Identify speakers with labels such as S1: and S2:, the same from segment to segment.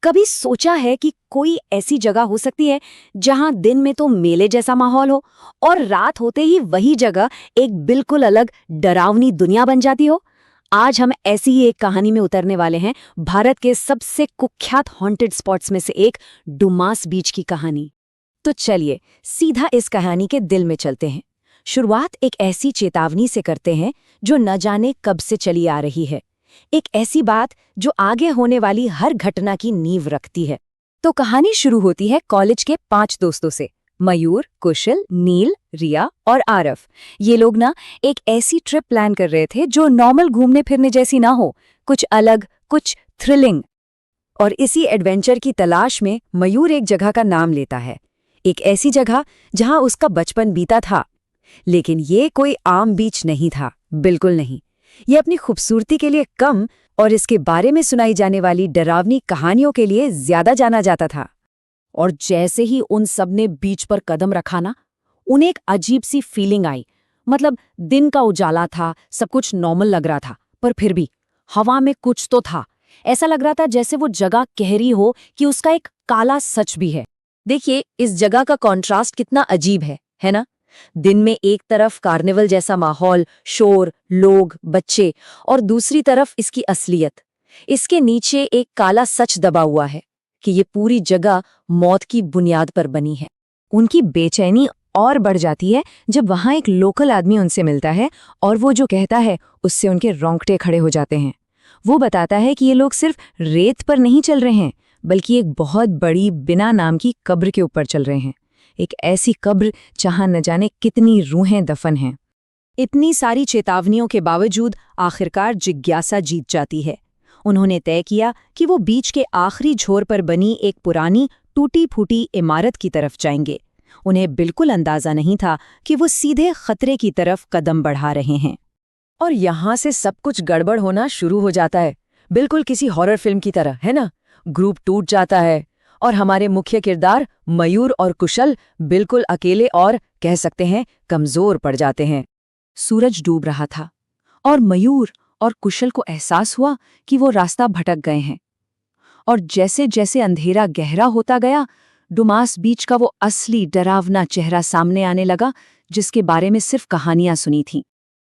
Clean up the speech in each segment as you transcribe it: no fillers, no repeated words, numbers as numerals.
S1: कभी सोचा है कि कोई ऐसी जगह हो सकती है जहां दिन में तो मेले जैसा माहौल हो और रात होते ही वही जगह एक बिल्कुल अलग डरावनी दुनिया बन जाती हो? आज हम ऐसी ही एक कहानी में उतरने वाले हैं, भारत के सबसे कुख्यात हॉन्टेड स्पॉट्स में से एक डुमास बीच की कहानी। तो चलिए सीधा इस कहानी के दिल में चलते हैं। शुरुआत एक ऐसी चेतावनी से करते हैं जो न जाने कब से चली आ रही है, एक ऐसी बात जो आगे होने वाली हर घटना की नींव रखती है। तो कहानी शुरू होती है कॉलेज के 5 दोस्तों से, मयूर, कुशल, नील, रिया और आरफ। ये लोग ना एक ऐसी ट्रिप प्लान कर रहे थे जो नॉर्मल घूमने फिरने जैसी ना हो, कुछ अलग, कुछ थ्रिलिंग। और इसी एडवेंचर की तलाश में मयूर एक जगह का नाम लेता है, एक ऐसी जगह जहां उसका बचपन बीता था। लेकिन ये कोई आम बीच नहीं था, बिल्कुल नहीं। ये अपनी खूबसूरती के लिए कम और इसके बारे में सुनाई जाने वाली डरावनी कहानियों के लिए ज्यादा जाना जाता था। और जैसे ही उन सब ने बीच पर कदम रखा ना, उन्हें एक अजीब सी फीलिंग आई। मतलब दिन का उजाला था, सब कुछ नॉर्मल लग रहा था, पर फिर भी हवा में कुछ तो था। ऐसा लग रहा था जैसे वो जगह कह रही हो कि उसका एक काला सच भी है। देखिए इस जगह का कॉन्ट्रास्ट कितना अजीब है ना? दिन में एक तरफ कार्निवल जैसा माहौल, शोर, लोग, बच्चे, और दूसरी तरफ इसकी असलियत। इसके नीचे एक काला सच दबा हुआ है कि ये पूरी जगह मौत की बुनियाद पर बनी है। उनकी बेचैनी और बढ़ जाती है जब वहां एक लोकल आदमी उनसे मिलता है और वो जो कहता है उससे उनके रोंगटे खड़े हो जाते हैं। वो बताता है कि ये लोग सिर्फ रेत पर नहीं चल रहे हैं, बल्कि एक बहुत बड़ी बिना नाम की कब्र के ऊपर चल रहे हैं। एक ऐसी कब्र जहां न जाने कितनी रूहें दफन हैं। इतनी सारी चेतावनियों के बावजूद आखिरकार जिज्ञासा जीत जाती है। उन्होंने तय किया कि वो बीच के आखिरी छोर पर बनी एक पुरानी टूटी फूटी इमारत की तरफ जाएंगे। उन्हें बिल्कुल अंदाजा नहीं था कि वो सीधे खतरे की तरफ कदम बढ़ा रहे हैं। और यहां से सब कुछ गड़बड़ होना शुरू हो जाता है, बिल्कुल किसी हॉरर फिल्म की तरह, है ना? ग्रुप टूट जाता है और हमारे मुख्य किरदार मयूर और कुशल बिल्कुल अकेले और कह सकते हैं कमजोर पड़ जाते हैं। सूरज डूब रहा था और मयूर और कुशल को एहसास हुआ कि वो रास्ता भटक गए हैं। और जैसे जैसे अंधेरा गहरा होता गया, डुमास बीच का वो असली डरावना चेहरा सामने आने लगा जिसके बारे में सिर्फ कहानियां सुनी थीं।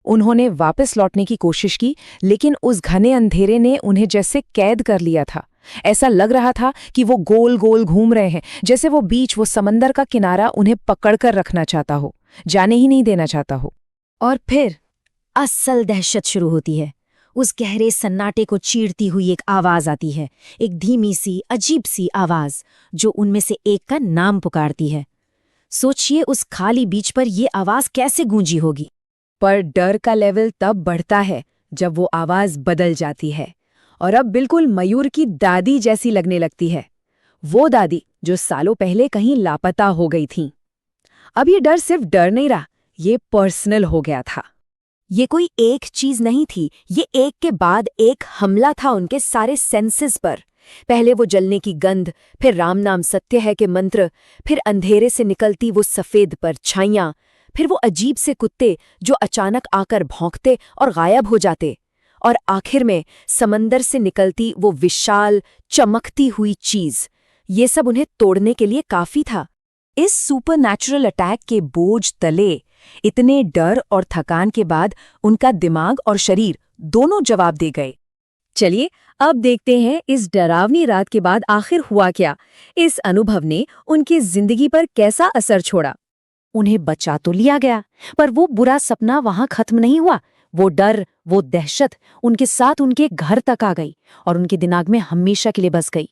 S1: उन्होंने वापस लौटने की कोशिश की, लेकिन उस घने अंधेरे ने उन्हें जैसे कैद कर लिया था। ऐसा लग रहा था कि वो गोल गोल घूम रहे हैं, जैसे वो बीच, वो समंदर का किनारा उन्हें पकड़कर रखना चाहता हो, जाने ही नहीं देना चाहता हो। और फिर असल दहशत शुरू होती है। उस गहरे सन्नाटे को चीरती हुई एक आवाज आती है, एक धीमी सी अजीब सी आवाज जो उनमें से एक का नाम पुकारती है। सोचिए उस खाली बीच पर ये आवाज कैसे गूंजी होगी। पर डर का लेवल तब बढ़ता है जब वो आवाज बदल जाती है और अब बिल्कुल मयूर की दादी जैसी लगने लगती है। वो दादी जो सालों पहले कहीं लापता हो गई थीं। अब ये डर सिर्फ डर नहीं रहा, ये पर्सनल हो गया था। ये कोई एक चीज नहीं थी, ये एक के बाद एक हमला था उनके सारे सेंसेस पर। पहले वो जलने की गंध, फिर राम नाम सत्य है के मंत्र, फिर अंधेरे से निकलती वो सफेद परछाइयां, फिर वो अजीब से कुत्ते जो अचानक आकर भौंकते और गायब हो जाते, और आखिर में समंदर से निकलती वो विशाल चमकती हुई चीज। ये सब उन्हें तोड़ने के लिए काफी था। इस सुपरनैचुरल अटैक के बोझ तले, इतने डर और थकान के बाद उनका दिमाग और शरीर दोनों जवाब दे गए। चलिए अब देखते हैं इस डरावनी रात के बाद आखिर हुआ क्या। इस अनुभव ने उनकी जिंदगी पर कैसा असर छोड़ा। उन्हें बचा तो लिया गया, पर वो बुरा सपना वहां खत्म नहीं हुआ। वो डर, वो दहशत उनके साथ उनके घर तक आ गई और उनके दिमाग में हमेशा के लिए बस गई।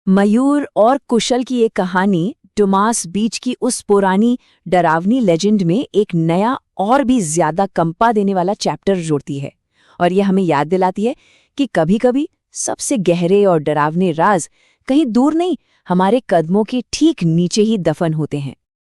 S1: मयूर और कुशल की एक कहानी डुमास बीच की उस पुरानी डरावनी लेजेंड में एक नया और भी ज्यादा कंपा देने वाला चैप्टर जोड़ती है। और ये हमें याद दिलाती है कि कभी-कभी सबसे गहरे और डरावने राज कहीं दूर नहीं, हमारे कदमों के ठीक नीचे ही दफन होते हैं।